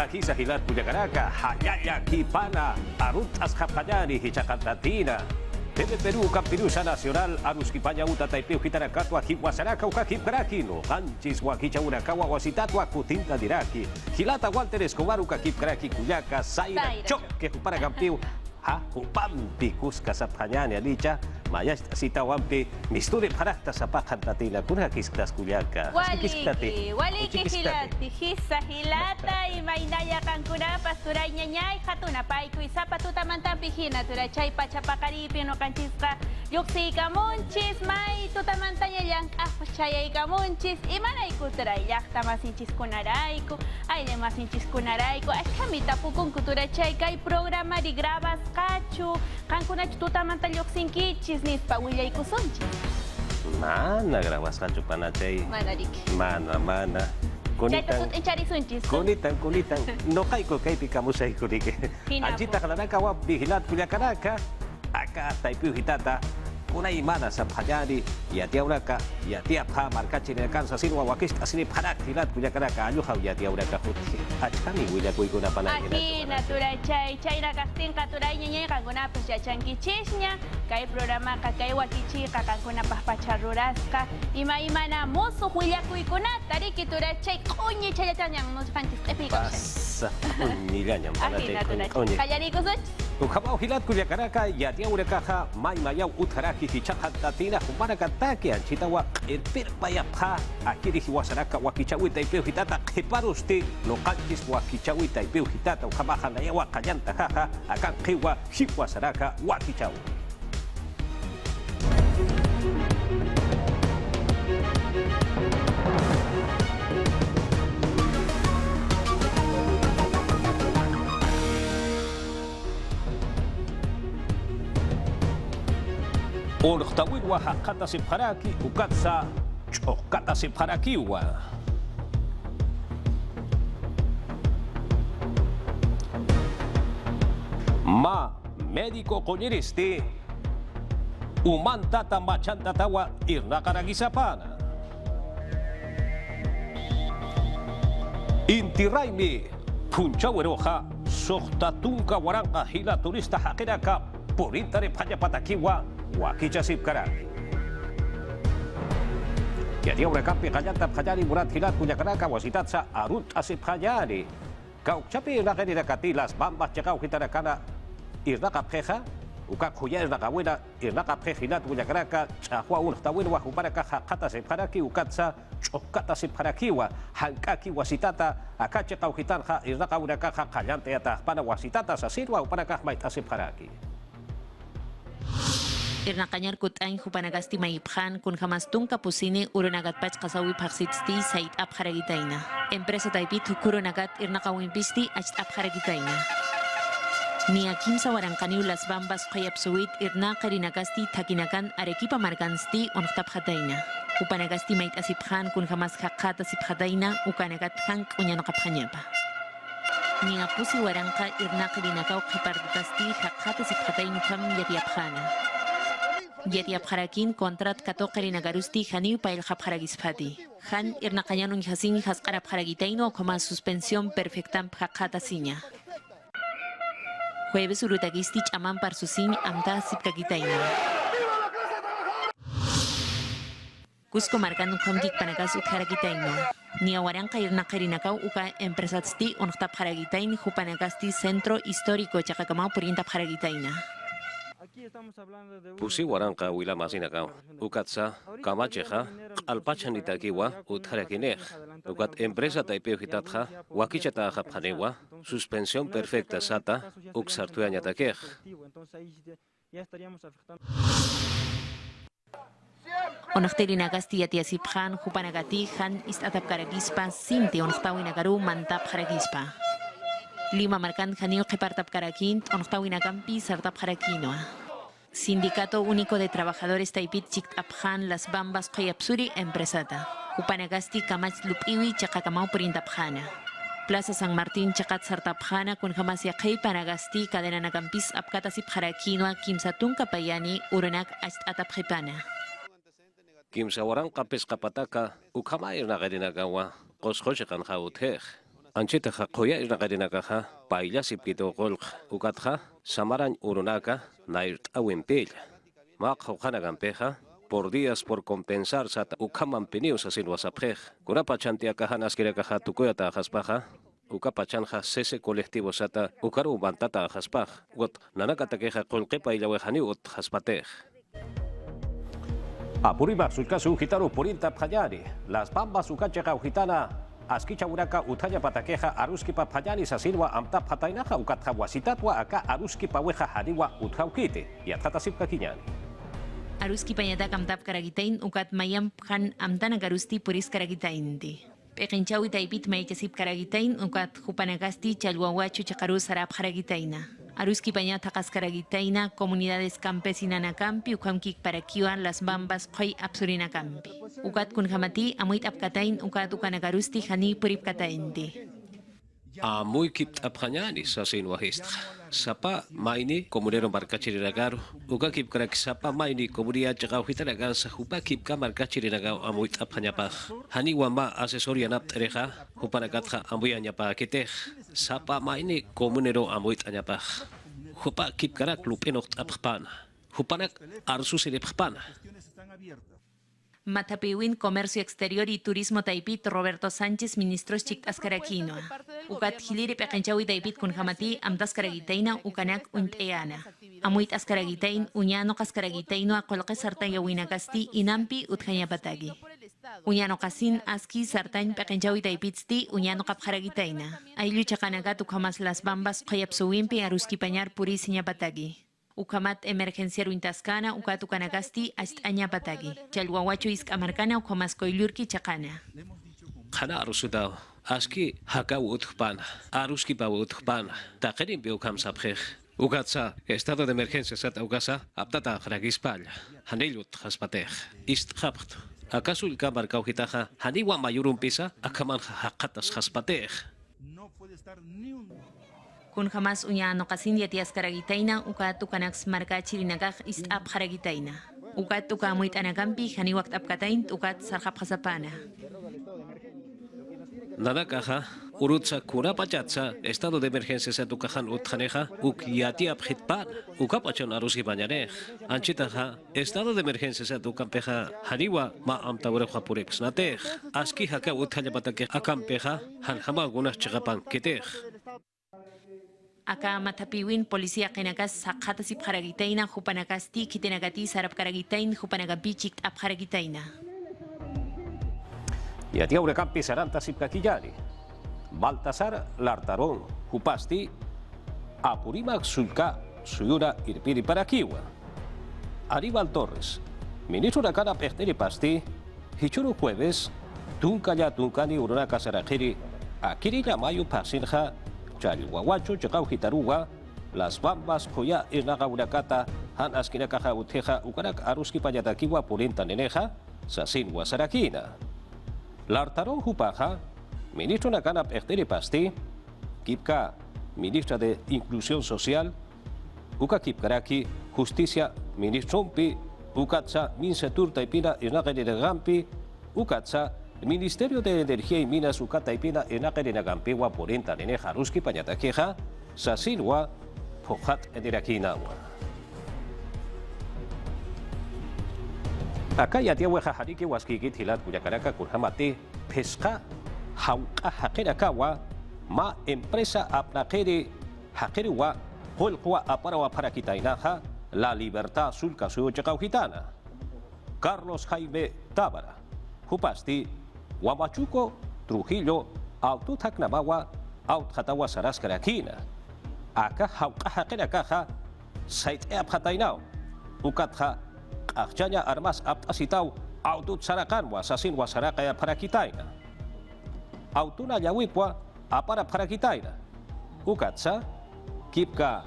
Aquí sa Hilat Puyacaraka, Hayaya Kipana, Arut Azkapayani, Hichakantatina. Tebe Perú, Campirusa Nacional, Arus Kipanya Uta Taipeu Hitarakatua, Hiwasaraka, Ukakipkaraki, Hanchis, Wakicha Urakawa, Wasitatua, Kutinta Diraki, Hilata Walter Escobar, Ukakipkaraki, Kuyaka, Saira, Chok, que para Campiu, Ha, Upampi, Cusca, Sapanyani, Alicha, Mayas, Sitawampi, Misturi Parata, Sapakantatina, Kurakistas Kuyaka. Waliki Hilati, Hisa Hilata, y Mainaya Cancuna, Pasturay Ñañay, Hatuna Paiku, y Zapatuta Mantampijina, Turachay, Pachapacaripi, no Canchisca, Yuxi Camonchis, Mai, Tutamantaya Yang, Apuchaya Camonchis, y Manay Kuturay, Yachta Masinchis Kunaraiku, Aire Masinchis Kunaraiku, Ashamita Pukun Kuturachay, Kai programa de grabas Cachu, Cancuna Tutamanta Yuxinkichis, Nispa Willay Kusunchis. Mana grabas Cachu Panachay. Mana. Kunitan. No kaiko kay pikamusay kunike. Anjita kanaka wa bihilat Puyacaraka. Aka Taipeu Hitata. Una imana sa Payani, Yatia Uraka, Yatia Pa, Marcachi in Kansas City, Wakis, Asini Parak, Hilat Puyacaraka, Anuha, Yatia Uraka, Achani, Willakuna Pana. Aquí, Natura Chay, China Castin, Caturay, Kanguna, Puchachanki Chisnia, Kai programa Kakai Wakichi, Kakakuna Papacharurasca, Imaimana, Mozo, Huyakuikuna, Tariki Tura Chay, Kony Chayatan, no fantis epicos. Milanya, Kayariko Such. Ukabau Hilat Puyacaraka, Yatia Uraka, Maya Utaraki, Hichatatina, Humarakataki, and Chitawa, El Pirpaya Pa, Akiri Hiwasaraka, Wakichawita, Pilhitata, Hiparusti, Lokanchis, Wakichawita, Pilhitata, Kamahana, Wakayanta, Haha, Akan Kiwa, Hiwasaraka, Wakichaw. Urhtawirwa hakata sipharaki ukatsa chokata sipharakiwa. Ma médico konyeristi umantata machantatawa irnakaragisapana. Intiraimi punchaweroja sohtatunka waranka hila turista hakiraka purintare panyapatakiwa Wakicha Sipkaraki. Yatia Urakapi Kayanta Pajari Murat Hilat Puyacaraka Wasitatsa Arut Asip Hayari. Kauchapi Irnakani Katilas Bambas Chakau Hitarakana Irnakapeja, Ukakuya Irnakabuena, Irnakape Hilat Puyacaraka, Chahua Urtawin Wahuparaka Hakata Sipharaki, Ukatsa, Chokata Sipharakiwa, Hankaki Wasitata, Akache Kauhitanja, Irnaka Urakaja Kayante Atapana Wasitata, Sasirwa, Uparaka Maita Sipharaki. Irnaqañar kut'añ hupanagasti mayiphan kun hamastung kapusini urunagatpach qasawi paqsitsti sait apharagitayna. Empresa taipit hukurunagat irnaqawinpisti acht apharagitayna. Ni akimsa waranqaniw las bambas qayapsuwit irnaqarinagasti takinakan Arequipa markansti onqtaphatayna. Hupanagasti mait asiphan kun hamas haqqata siphatayna ukanagat hank uñanaqaphañapa. Ni apusi waranqa irnaqarinakaw qhipartatasti haqqata siphataynu ham yatiapkhana. Yatia Parakin kontrat katokari nagarusti Haniu pail Haparagispati. Han Irnakayanun Hasin has Araparagitaino como suspensión perfecta Hakata Siña. Jueves Urutagistich Aman Parsusin Amta Sipkagitaino. Cusco marcando Komdik Panagasu Karagitaino. Ni Awaranka Irnakarinakau Uka Empresatsti Onta Paragitain Hupanagasti Centro Histórico Chacacamau Purienta Paragitaina. Pusi waranka wila masinaka ukatsa kamacheja alpachanitakiwa utarakinej ukat empresa Taipeu Hitatja wakichata japjanewa suspensión perfecta sata uksartuañatakej. Onaktelinagasti yatiasiphan hupanagati han istatapkaragispa sinti onaktawinagaru mantapkaragispa. Lima marcan Janio Kepartapkarakin onaktawinagampi sartapkarakinoa. Sindicato Único de Trabajadores Taipit Chiktapjan Las Bambas Qayapsuri Empresata. Upanagasti Kamach Lupiwi Chakakamau Purintapjana. Plaza San Martín Chakat Sartapjana con Hamasya Kay Panagasti Cadena Nagampis Apkatasip Harakinoa Kimsatun Kapayani Urunak Ast Atapjipana. Kimsawaran Kapes Kapataka Ukamair Nagadinagawa Koskochekan Hautej. Anchita qoya irnaqarinakaqa payllasip kituqulqa ukatqa samaran urunaka nairt awinpilla. Maqhawqanaganpiqa por días por compensar sata ukaman piniu sasin wasapqej. Kunapa chantiakaqa naskirakaqa tukuyata ajaspaqa ukapa chanja sese colectivo sata ukaru bantata ajaspaj. Ut nanakatakeqa qulqipa illawejani ut jaspatej. Apurimak sulkasu gitano purinta pjayani. Las bambas ukacheqa ujitana askicha uraka utaya patakeja aruskipa pjayani sasinwa amta pjatainaja ukatja wasitatwa aka aruskipa weja haniwa utjaukite. Yatjatasipka kiñani. Aruski pañata kamtap karagitain ukat mayam pjan amtana garusti puris karagitainti. Pekinchawi taipit maychasip karagitain ukat jupanagasti chalwawachu chakaru sarap karagitaina. Aruski pañata kaskaragitaina comunidades campesinana campi ukamkik parakiwa las bambas koy absurina campi. Ukat kunhamati amuit apkatain ukat ukanagarusti hani purip katainti. Amuy kipt apjanyani sasin wahista. Sapa maini komunero markachirinagaru. Uka kip karak sapa maini komunia chakau hitanagan sa hupa kip ka markachirinagaw amuit apjanyapaj. Hani wama asesoria nap tereja hupanagatja amuyanyapa kitej. Sapa maini komunero amuit anyapaj. Hupa kip karak lupenok apjpana. Hupanak arsusilipjpana. Matapiwin Comercio Exterior y Turismo Taipit Roberto Sánchez ministros chikt askaraquino. Ukat hiliri pekenchawi Taipit kun hamati amdas karagitaina ukanak unteana. Amuit askaragitain uñano kaskaragitaino a kolke sartay winagasti inampi utkanya batagi. Uñano kasin aski sartain pekenchawi Taipitsti uñano kapkaragitaina. Aylu chakanagat ukhamas las bambas qayapsuwimpi aruski pañar purisinya batagi. Ukamat emergencia ruintascana ukat ukanagasti aña patagi. Chalwawachu iskamarkana ukamas koilurki chakana. Kana arusudao. Aski haka utjpana. Aruski pa utjpana. Takerin bi ukam sapjej. Ukatsa estado de emergencia sata ukasa aptata ragispalla. Haneilut jaspatej. Istjapcht. ¿Acaso el cámara caujitaja haniwa mayurun pisa akaman hakatas jaspatej? No puede estar ni un Kun jamás uñano kasin yatias karagitaina ukat ukanax marka chirinagaj ist ap karagitaina. Ukat ukamuit anagampi haniwakt apkatain ukat sarjap hasapana. Nanakaja, urutsa kurapachatsa, estado de emergencia satukajan utjaneja, yati apjitpan, ukapachon arusi bañanej. Anchitaja, estado de emergencia satukampeja, haniwa ma amtaureja purex natej. Aski haka utjalapatake akampeja, hanjama algunas chigapan kitej. Aka matapiwin policía kenagas sakhatasip karagitaina hupanagasti kitenagati sarap karagitain hupanagapi chikt ap karagitaina. Yatia urekampi saranta sipkakillani. Baltasar Lartarón, Hupasti, Apurimak Sulka, Suyura Irpiri Parakiwa. Aníbal Torres, ministro de Cana Pesteri Pasti, Hichuru Jueves, Tunkaya Tunkani Urunaka Sarajiri, Akiri Yamayu Pasinja, Chalwawacho Chakau Hitaruga, Las Bambas Koya Irnaga Urakata, Han Askinakaja Uteja, Ukarak Aruski Payatakiwa Purinta Neneja, Sasin Wasarakina. Lartarón Hupaja, ministro de Cana Pesteri Pasti, Kipka, ministra de Inclusión Social, Uka Kipkaraki, Justicia, Ministrompi, Ukatsa, Minsetur Taipina, Irnaga Ukatsa, Ministerio de Energía y Minas Ukata Ipina Enagampewa Porenta Neneja Ruski Pañataqueja, Sasilwa, Pojat Enerakinawa. Acá ya tiene Hariki Waskiki Tilat Cuyacaraka Kurhamati, Pesca, Hauka Hakerakawa, Ma Empresa Apnakeri, Hakeriwa, Holqua Aparawa Parakitainaja, La Libertad Sulca Suyochakaujitana. Carlos Jaime Tábara, Hupasti, Huamachuco, Trujillo, Aututaknamawa, Autjatawa Saraskarakina. Acá Haukaja Kerakaja, Sait Eapjatainao, Ukatja, Achanya Armas Aptasitau, Autut Sarakanwa, Sasin Wasarakaya Parakitaina. Autuna Yawipwa, Apara Parakitaina. Ukatsa, Kipka,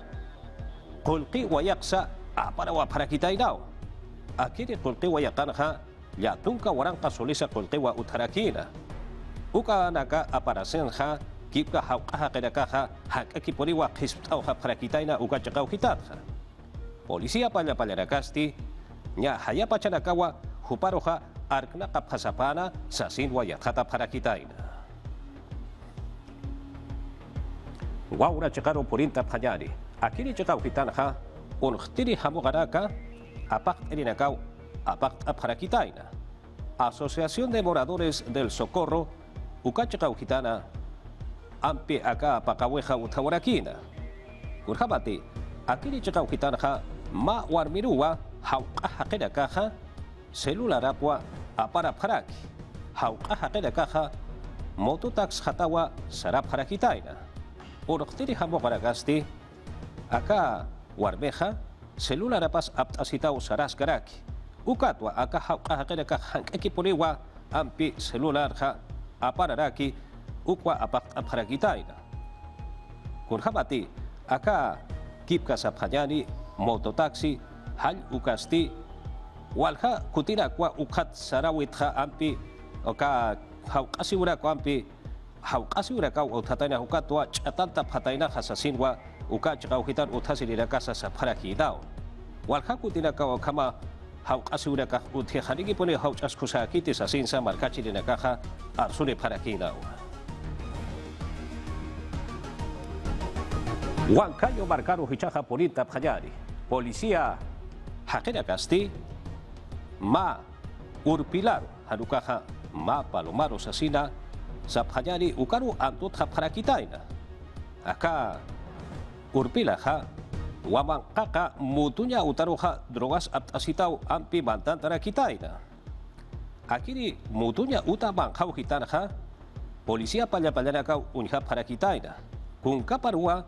Kulki Wayaksa, Aparawa Parakitainao. Akiri Kulki Wayakanja, Yatunka Waranka Solisa Kultewa Utarakina. Uka Naka Aparasenja, Kipka Haukaja Kerakaja, Hakakiporiwa Kisptauja Parakitaina, Ukachakau Hitatja. Policía Pallarakasti, Nya Hayapa Chanakawa, Huparoja, Arkna Kapasapana, Sasin Wayatata Parakitaina. Waura chekaro purinta panyari. Akiri chekau hitanha, unhtiri hamogaraka, apakt erinakau, apakt apharakitaina. Asociación de Moradores del Socorro, ukachekau hitana, ampi aka pakaweja utawarakina. Kurhamati, akiri chekau hitanha, ma warmirua, haukaha kedakaha, celularapua, apara paraki, haukaha kedakaha, mototax hatawa, sarap harakitaina. Unoktiri hamogaragasti, aka warmeja, celularapas aptasitau saras garaki. Ukatwa aka haukaha kedaka hankekipuliwa, ampi celularha, apararaki, ukwa apakt apharakitaina. Kurhamati, aka kipka saphanyani, mototaxi, hal ukasti, walha kutinakwa ukat sarawitha ampi, oka haukasiurakwa ampi, haukasiurakau utataina hukatwa, chatanta pataina hasasinwa, ukachakau hitan utasiriraka sa pharakitao. Walha kutinakwa kama haukasiurakah uthihanigi pone hauchaskusakiti sasinsa markachirinakaha arsune pharakinaw. Huancayo marcaro hichaja polita pjayari. Policía Hakena Casti, ma urpilar harukaja ma palomaro sasina, sapjayari ukaru antutja parakitaina. Acá urpilaja, waman kaka mutunya utaroja drogas aptasitau ampi bantantara kitaina. Akiri mutunya uta banjau hitanja, policía pallapalanakau unha parakitaina. Kun kaparua,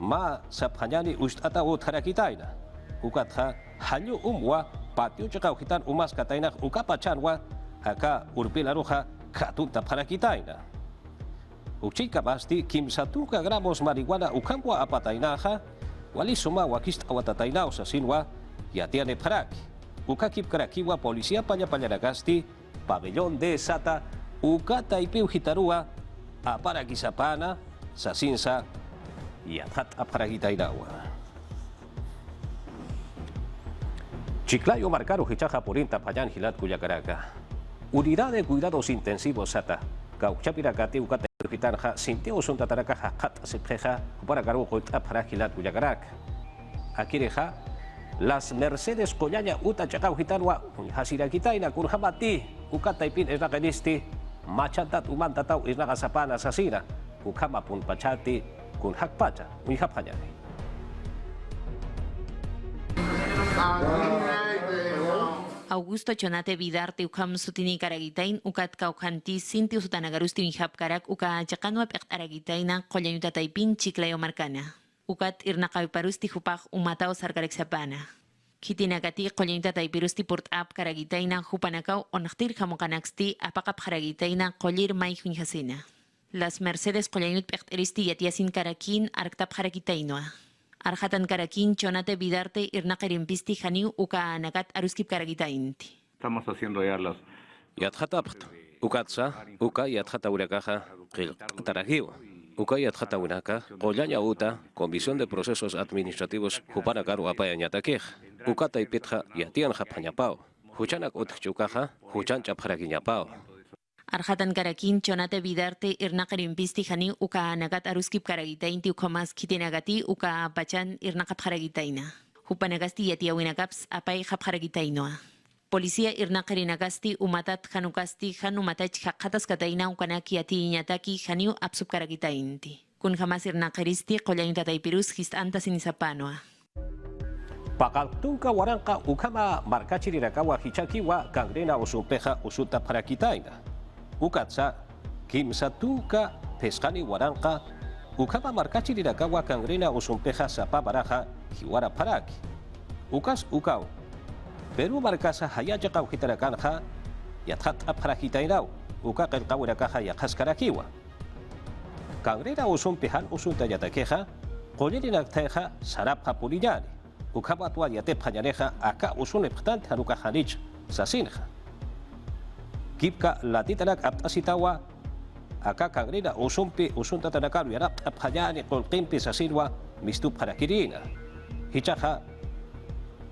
ma sapjanyani ustata utarakitaina. Ukatha halyu umwa patio chakau hitan umas kataina ukapachanwa aka urpilaroja katunta parakitaina. Uchika basti kimsatuka gramos marihuana ukamwa apatainaja wali suma wakist awatatainao sa sinwa yatiane paraki. Ukakip karakiwa policía pallapalanagasti pabellón de sata ukata ipiu hitarua aparakisapana sa sinsa yatat aparakitainawa. Chiclayo marcaro hichaja porinta payan hilat Cuyacaraca. Unidad de cuidados intensivos sata. Cauchapiracati ukata pitanja sinteo son tataraka hat sepjeja para caro para hilat Cuyacaraca. Akireja las Mercedes Collaña uta chacau hitanwa hasirakitaina kurhamati ukata ipin esnagenisti machatat umantatau esnagasapana asasina ukama pun pachati kun hakpacha unhapanyani. Augusto Chonate Vidarte ukam sutini karagitain ukat kaukanti sinti usutanagarusti unhap karak uka jakanwa pekt aragitaina kolyanyuta taipin Chiclayo marcana. Ukat irnakawiparusti hupak umatao sarkarek sapana. Kitinagati kolyanyuta taipirusti port ap karagitaina hupanakaw onaktir hamokanaksti apakap karagitaina kolir may hunhasina. Las Mercedes kolyanyut pekt eristi yatiasin karakin arktap karagitainoa. Arjatan karakin Chonate Vidarte irnakarimpisti janiu uka anakat aruskip karagitainti. Estamos haciendo ya las... Yatjatapt, ukatsa, uka yatjata urakaja, tarajiwa. Uka yatjata uraka, Collaña uta, Comisión de Procesos Administrativos, Jupanakaru apayañatakej. Ukata ipitja yatian japañapao. Huchanak utchukaja, huchancha paraquiñapao. Arjatan karakin Chonate Vidarte irnakarimpisti janiu uka anakat aruskip karagitainti ukamas kitinagati uka pachan irnakap karagitaina. Hupanagasti yatiawinakaps apay jap karagitainoa. Policía irnakarinagasti umatat janukasti janumatach jakatas kataina ukanaki yati iñataki janiu apsup karagitainti. Kun jamas irnakaristi kolyanyuta taipirus histanta sinisapanoa. Pakaltunka waranka ukama markachirirakawa hichakiwa gangrena usumpeja usuta parakitaina. Ukatsa kimsatuka pescani waranka ukama markachirirakawa gangrena usumpeja sapa baraja hiwara paraki. Ukas ukau Peru markasa hayaja kau hitarakanha yathat aparakitainau uka kelkawirakaja yakhaskarakiwa. Gangrena usumpejan usunta yatakeja kollerinakteja sarap hapulillani. Ukabatwa yate pañaneja aka usune ptante haruka hanich sasinja. Kipka latitanak aptasitawa aka gangrena usumpi usunta tanakaru yarap apjayani kolqimpi sasinwa mistu parakirina. Hichaja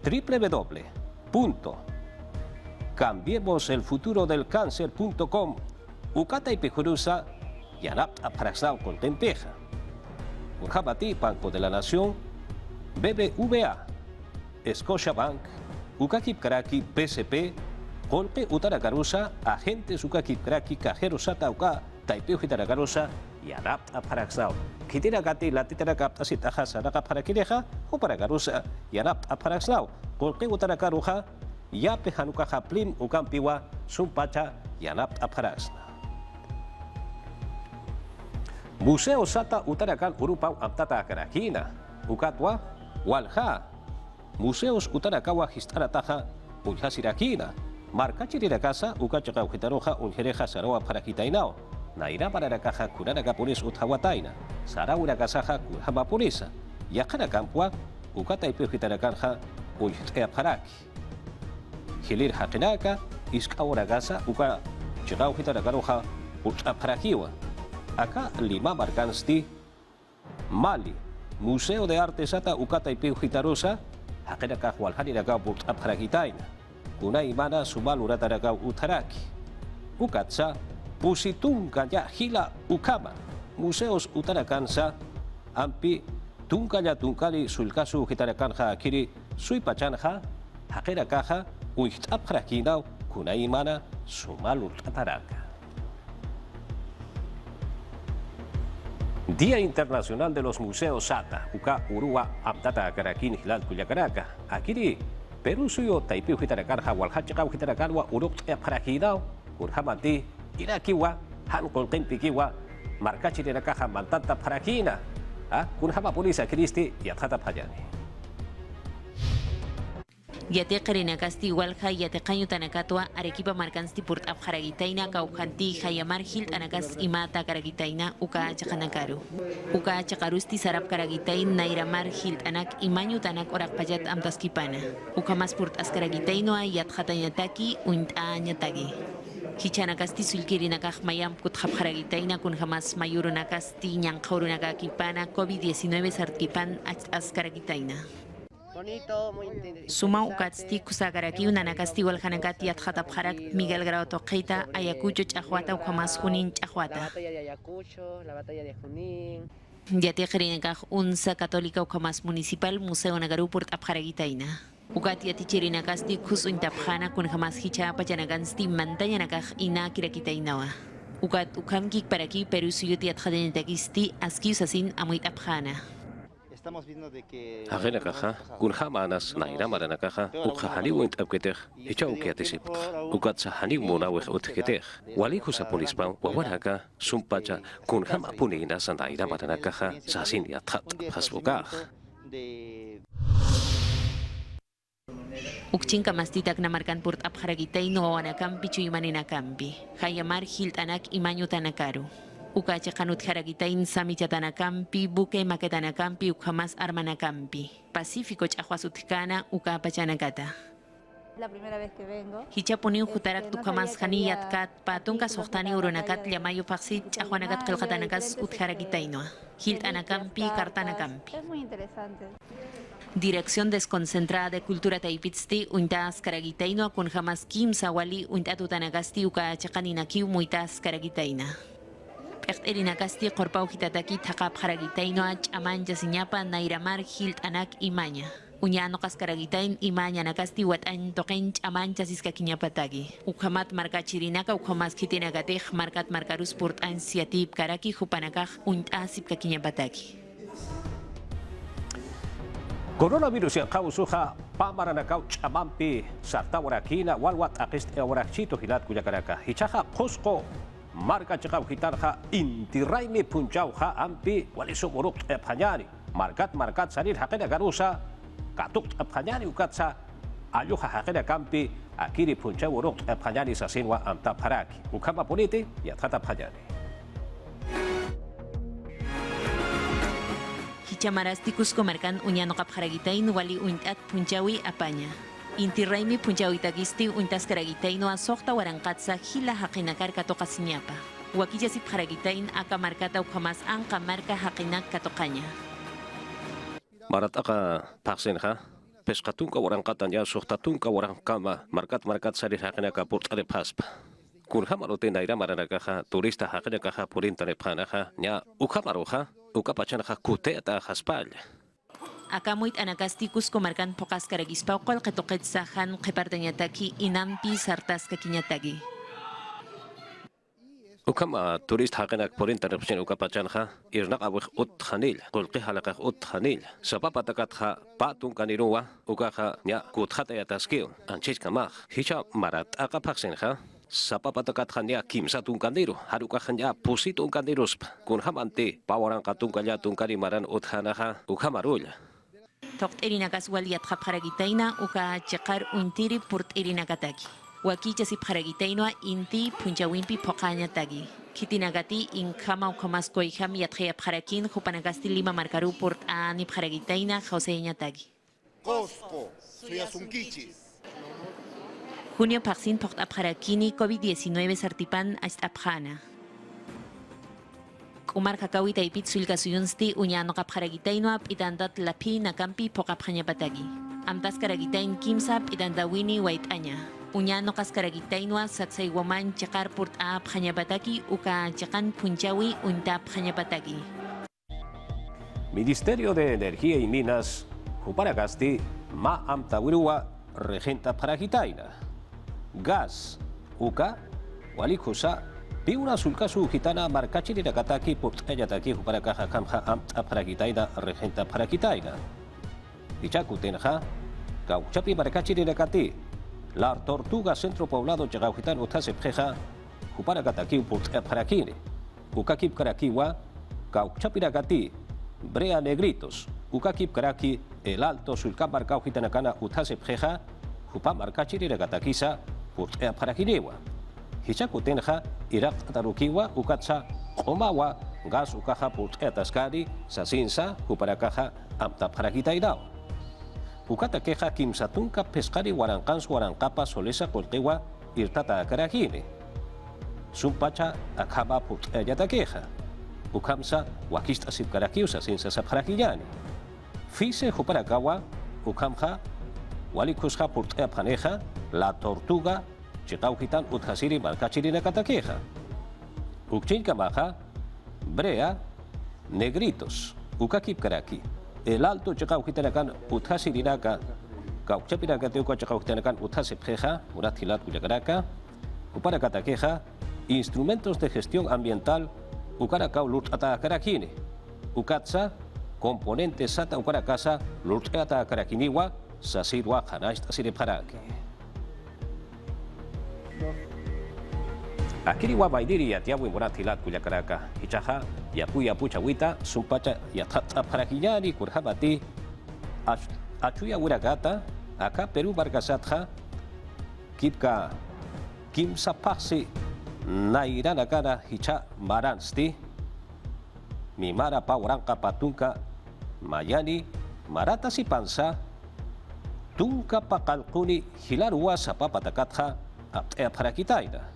www.cambiemoselfuturodelcancer.com ukata ipijurusa yanap aparaxau kolqimpeja. Unjamati, Banco de la Nación, BBVA, Scotiabank, Ukakip Karaki, PSP, Golpe Utaragarusa, Agentes Ukakip Karaki, Cajero Satauka, Taipeo Hitaragarusa, y Adapt a Paraxao. Kitiragati, la Titaragapta Sitajas, Araga Parakireja, o Paragarusa, y Adapt a Paraxao. Golpe Utaragaruja, Yape Hanuka Haplim, Ukampiwa, Sumpacha, y Adapt a Paraxao. Museo Sata Utarakan Urupau Amtata Karakina, Ukatwa, Walha, Museos Utarakawa Histarataja, Unhasirakina, Marca Chiriracasa, Ukachaka Hitaroja, Unjereja Saroa Parakitainao, Naira Parakaja, Kuranacapuris Utawataina, Saraura Kasaja, Kurhamapurisa, Yakarakampua, Ukata y Hitaracanja, Unjea Paraki. Hilir Hakenaka, Iskauragasa, Uka Chirau Hitaragaroja, Utaparakiwa. Acá Lima Marcansti, Mali, Museo de Arte Sata Ukata y Hitarosa, Hakenaka Walhaniraga Utaparaquitaina, Kunaimana Sumalurataraka Utaraki, Ukatsa, Pusitunka ya Hila Ukama, Museos Utarakansa, Ampi, Tunkaya Tunkali Sulkasu Hitarakanja Akiri, Suipachanja, Hakerakaja, Uitaparakinau, Kunaimana Sumalurataraka. Día Internacional de los Museos Sata, Uka Urua Amtata Karakin Hilal Cuyacaraka, Akiri, Perú Suyo, Taipeo Hitarakarja, Walhachaka Hitarakarwa, Uruk Parakidao, Urhamati, Irakiwa, Han Koltempikiwa, Marcachirakaja, Mantata Parakina, Kurhama Polisa Cristi y Atata Payani. Yate Karinakasti Walha, Yate Kanyu Tanakatwa, Arequipa Marcansti Port Abharagitaina, Kaukanti, Hayamar Hilt Anakas Imata Karagitaina, Uka Chakanakaru. Uka Chakarusti Sarab Karagitain, Nairamar Hilt Anak, Imanyu Tanak Orak Payat Amtaskipana. Uka Masport Askaragitainoa, Yat Hatanyataki, Uint Anyatagi. Hichanakasti Sulkirinakaj Mayam Kuthabharagitaina, kun Hamas Mayurunakasti, Nyankaurunakakipana, COVID-19 Sartipan Askaragitaina. Suma ukatsti kusagaraki unanakasti walhanakati atjatapharak Miguel Grau Toqueita, Ayacucho Chahuata, Ujamas Junín Chahuata. Yate Jerinekaj Unsa Católica Ujamas Municipal Museo Nagaru Port Abharagitaina. Ukati atichirinakasti kus uintapjana kun Hamas Hicha Pachanagansti Mantayanakaj Ina Kirakitainawa. Ukat Ukamkik Paraki Perú Suyuti Atjadenetakisti Askiusasin Amuit Abjana. Agena caja, Kurhamanas, Naira Maranakaja, Ukahaliwint Abketech, Hichaukiatisip, Ukatsa Hanimuna with Utketech, Walikusa Polispam, Wawanaka, Sumpacha, Kurhama Puninas and Naira Maranakaja, Sasinia Tat, Hasbukah. Ukchinka mastitak na markan port abharagitay no wanakampi chuyumaninakampi. Hayamar hilt anak imanyo tanakaru. Uka chakanut haragitain sami chatanakampi, buke maketanakampi, ukhamas armanakampi. Pacífico chahuasutkana, uka pachanakata. La primera vez que vengo. Hichapunin hutarak tukhamas haniyat kat, patunka sohtani uronakat llamayo paksit, chahuanakat kalkatanakas utharagitainoa. Hilt anakampi, kartanakampi. Es muy interesante. Dirección Desconcentrada de Cultura Taipitsti, Untas Karagitaino, con jamás Kim Sawali, Untatutanagasti, Uka Chakaninakiu, Muitas Karagitaina. Erinakasti, Korpau Hitataki, Takap Karagitaino, Aman Yasinyapa, Nairamar, Hilt Anak, Imaña. Uñano Kascaragitain, Imaña Nakasti, Watan Tokench, Aman Yasiskakiñapatagi. Ukamat Markachirinaka, Ukamas Kitinagatej, Markat Markarus Port Ansiatip, Karaki, Hupanakaj, Untasip Kakiñapatagi. Coronavirus yang kau suha pamaranakau chamampi sarta warakina walwat akist warakchito hilat kuyakaraka hichaha posko marka chakau hitarha intiraimi punjauha ampi waliso muruk phanyani markat sarir hakena garusa katuk phanyani ukatsa ayuha hakena kampi akiri punjau muruk phanyani sasinwa amta paraki ukama puniti ya tata phanyani. Hichamarasti Cusco Marcan Uñano Capjaragitain Wali Untat Punjawi Apaña. Inti Raimi Punjawi Tagisti Untas Karagitaino a Sokta Warankatsa Hila Hakinakar Katokasiñapa. Wakijasip Jaragitain Aka Markata Ukamas Anka Marka Hakinak Katokaña. Marataka Paksenha Pescatunka Warankatanya Soktatunka Warankama Markat Sari Hakinaka Portare Paspa. Kurhamarote Naira Maranakaja Turista Hakinakaja Purintare Panaja Nya Ukamaroja ukapachanaka kute ata haspal. Akamuit anakasti Cusco markan pokas karagispauqol qetoqet sahan qepartañataki inampi sartas kakiñatagi. Ukama turist hakenak por interruption ukapachanha irnak awik ut khanil qulqi halaqaq ut khanil sapapatakat patun kanirua ukaha nya kuthata yataskiu anchis kamah hicha marat akapaksenha sapapatakat nya kimsatun kandiru haruka nya pusitun kandirus kun hamante pawaran katun kalyatun karimaran uthanaha ukamarul Toqt erinakas waliyat qapqaragitayna uka chiqar untiri purt erinakataki. Wakicha sipqaragitayna inti punchawimpi poqañatagi. Kitinagati inkama ukamas koyham yatqayapqarakin hupanagasti Lima markaru purt anipqaragitayna jauseñatagi. Cosco, Suyasunkichis. Junio paqsin poqt'apqarakini COVID-19 sartipan ast'apqana. Umar kakawi taipit sulka suyunsti uñano qapqaragitayno p'itantat lapi nakampi poqapqañapatagi. Amtas karagitain kimsa p'itantawini wayt'aña. Uñano qaskaragitayno saksay waman chiqar purt'a pqañapataki uka chiqan punchawi unta pqañapataki. Ministerio de Energía y Minas Huparagasti ma amtawirua regenta paragitaina. Gas uka walikusa Piuna sulkasu gitana markachiri nakataki purtayataki huparakaja kamja amta paragitaina regenta paragitaina. Ichakutenja gauchapi markachiri nakati la tortuga centro poblado chagaujitan utasepjeja huparakataki purtaparakini. Ukakip karakiwa gauchapi nakati brea negritos. Ukakip karaki el alto sulkan markaujitanakana utasepjeja hupa markachiri nakatakisa purtaparakiniwa. Hichakutenja Irak tarukiwa ukatsa omawa gas ukaha putetaskari sasinsa huparakaja amta paragitaidao. Ukata keja kimsatunka pescari warankans warankapa solesa koltewa irtata akarajine. Sumpacha akaba puteyata keja. Ukamsa wakista sipkarakiu sasinsa saparajillani. Fise huparakawa ukamja walikusja putea paneja la tortuga Chikaujitan uthasiri markachiri nakatakeja. Ukchinka maja, brea, negritos, ukakip karaki. El alto chikaujitanakan uthasiri naka, kauchapiraka teuka chikaujitanakan uthasepjeja, urathilat kuyakaraka, uparakatakeja, instrumentos de gestión ambiental, ukarakau lurtata karakine. Ukatsa, componentes sata ukarakasa, lurtata karakiniwa, sasirwa hanashta sireparaki. Akiri wa baidiri ya tiabu imuratilat kuyakaraka hichaha yapu chawita sumpacha yatata parakiyani kurhabati achuya wiragata aka Peru bargasatha kipka kimsa pasi nairana kana hicha maransti mimara pawaranka patunka mayani marata si pansa tunka pakalkuni hilarua sapapatakatha aptea parakitaina.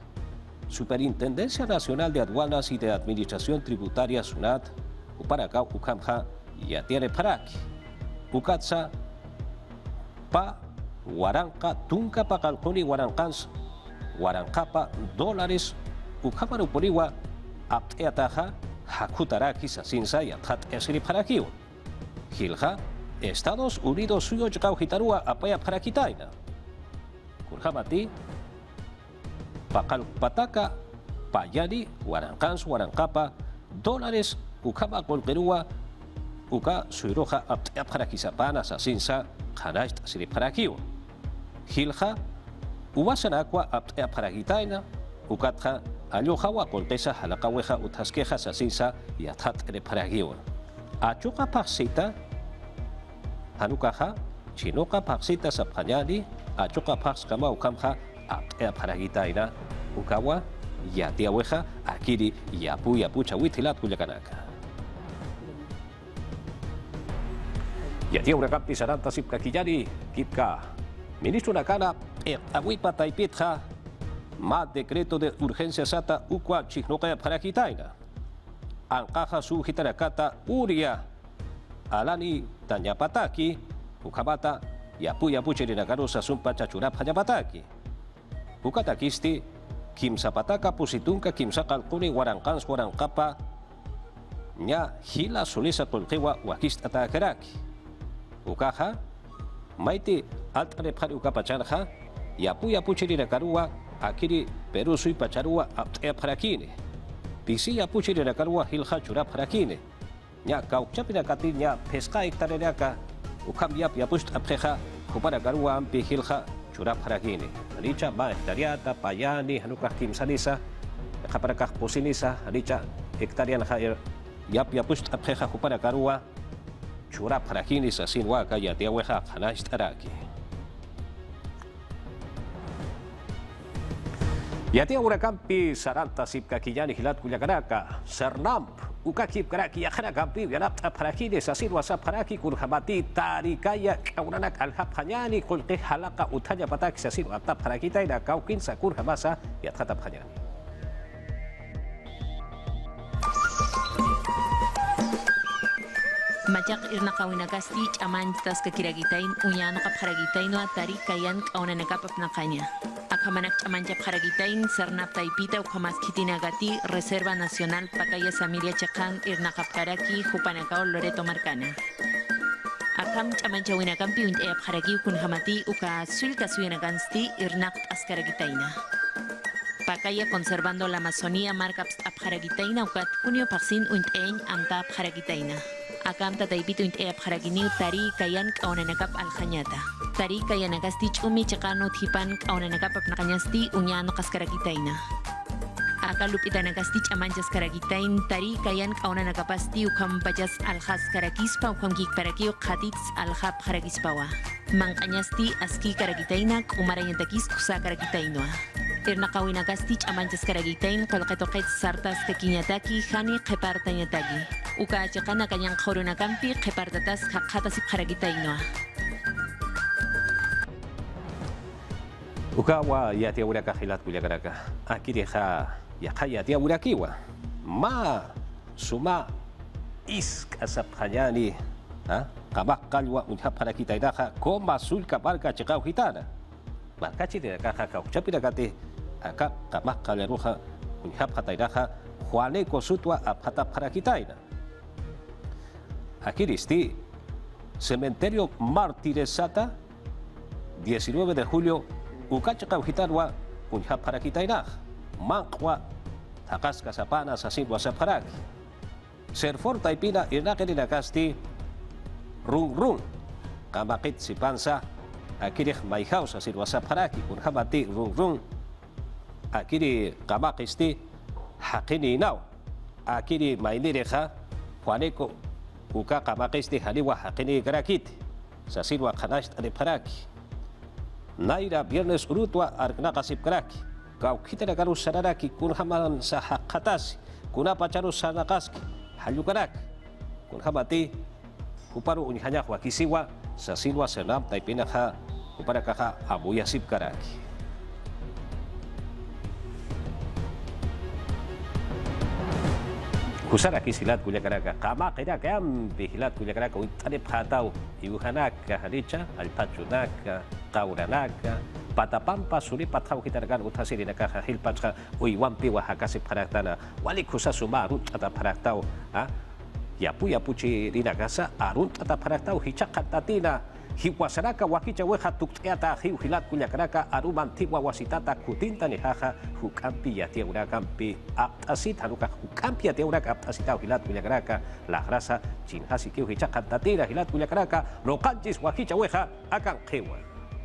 Superintendencia Nacional de Aduanas y de Administración Tributaria SUNAT, Uparacau, Ukamja, Yatiere Paraki, Ukatsa, Pa, Huaranca, Tunca, Pacalconi, Huarancans, Huarancapa, dólares, Ukamaru Poriwa, Apteataja, Hakutaraki, Sasinsa, Yatat, Esri Parakiu, Gilja, Estados Unidos, Suyo, Chacau, Gitarua, Apaya Parakitaina, Kurhamati, Pakal pataka, payani, warankans, warankapa, dólares, ukama kolperua, uka suiroja aptea para kisapana, sasinsa, hanashta siriparakiu. Hilja, uwasanakwa aptea para gitaina, ukatja, alyojawa kolpesa, halakaweja, utaskeja, sasinsa, yatat reparakiu. Achuka paksita, hanukaja, chinoka paksita sapanyani, achuka pakskama ukamja, aptea paragitaina ukawa yatiaweja akiri yapu chawitilat kuyakanaka. Yatia urakapti saranta sipkakiyani kitka ministro nakana awipa taipitja ma decreto de urgencia sata ukwa chihnoka paragitaina ankaja su hitarakata uria alani tanyapataki ukabata yapu chirinakarusa sumpa chachurap hanyapataki. Ukatakisti kimsapataka pusitunka kimsakalkuni warankans warankapa nya hila sulisa tulqiwa wakis atakaraki ukaha maiti altare phari ukapachanha yapu chiri karua akiri Peru sui pacharua aptea parakine pisi yapu chiri karua hilha chura parakine nya kaukchapina kati nya pesca hektareraka ukam yapus apheja kupara karua ampi hilha chura parakine richa ba hektariata payani hanukah kimsanisa kaparakah posinisa richa hektarian hair yapus apheja kupara karua chura parakine sa sinwa kaya tiaweha khana istaraki Yatia urakampi saranta sipka kijani hilat kulyakaraka sernamp ukakip karaki yakana kampi yanap parakide sa sinwa sa paraki kurhamati tarikaya kaunanak alhap hanyani kulqi halaka utanya patak sa sinwa tap parakita ina kaukin sa kurhamasa yathatap hanyani Majak irna kawinagasti chaman tas kakiragitain unyano kaparagitain no atari kayan kauna nakapap na kanya. Akamanak chaman kaparagitain sarnap taipita ukamas kitinagati Reserva Nacional Pakaya Samiria Chakang irna kapkaraki hupanakao Loreto Marcana. Akam chaman chawinakampi unt e apharagi kunhamati uka sulka suinagansti irnak askaragitaina. Pakaya conservando la Amazonía marcaps apharagitaina ukat kunyo paksin unt ein amta apharagitaina. Akam tataipito int e apharaginiu tari kayan kaunanakap alkhanyata. Tari kayanagasti chumi chakano thipan kaunanakap apnakanyasti unyano kaskaragitaina. Akalupita nagasti chamanchas karagitain tari kayan kaunanakapasti ukam pajas alkhas karakispa ukam kikparakio khatits alhap karagispawa. Mangkanyasti aski karagitaina kumarayantakis kusa karagitainoa. Irna kawinagasti chamanchas karagitain kolketoket sartas tekinyataki hani kepartanyatagi. Uka chakana kanyang khoronakampi kepartatas hakhatasip karagitainoa. Uka wa yatia uraka hilat kulyakaraka akiri ha yakaya tia urakiwa ma suma isk asap hanyani kabak kalwa unha para kita idaka koma sulka barka chekau hitana barka chide kaka kau chapira kate aka kabak kalruha unha pata idaka juane kosutwa apata para kita ina akiri sti cementerio Mártires Sata 19 de julio uka chekau hitanwa unha para kita ina Mangwa takas kasapana sa sinwa sa paraki. Serfor taipina inakini nakasti rung kamakit si pansa akirih mayhaw sa sinwa sa paraki kun habati rung akiri kamakisti hakini inaw akiri mainireha juaneko uka kamakisti haliwa hakini karakit sa sinwa kanash ade paraki. Naira viernes urutwa arkna kasip karaki. Kau kita nagaru sararaki kun hamalan sa hakatasi kuna pacaru sanakaski halukarak kun habati uparu unyhanya wakisiwa sa sinwa senam taipina ha upara kaka abuya sip karaki kusaraki silat kulyakaraka kama kaya kayam bihilat kulyakaraka utanip hatau iuhanak haricha alpachunak kauranak patapampa suri patau kita dengan utasiri nakah hilpatcha uiwampi wahakasi paraktana wali kusa sumarut ata paraktau yapu ci rinagasa arut ata paraktau hicakatatina hiwasaraka wakicha weha tuktiata hilat kulyakaraka arumantiwa wasitata kutinta nihaha hukampi yatia urakampi aptasit hanuka hukampi yatia urak aptasita hilat kulyakaraka la rasa cinhasi kiu hicakatatina hilat kulyakaraka lokanchis wakicha weha akan kewa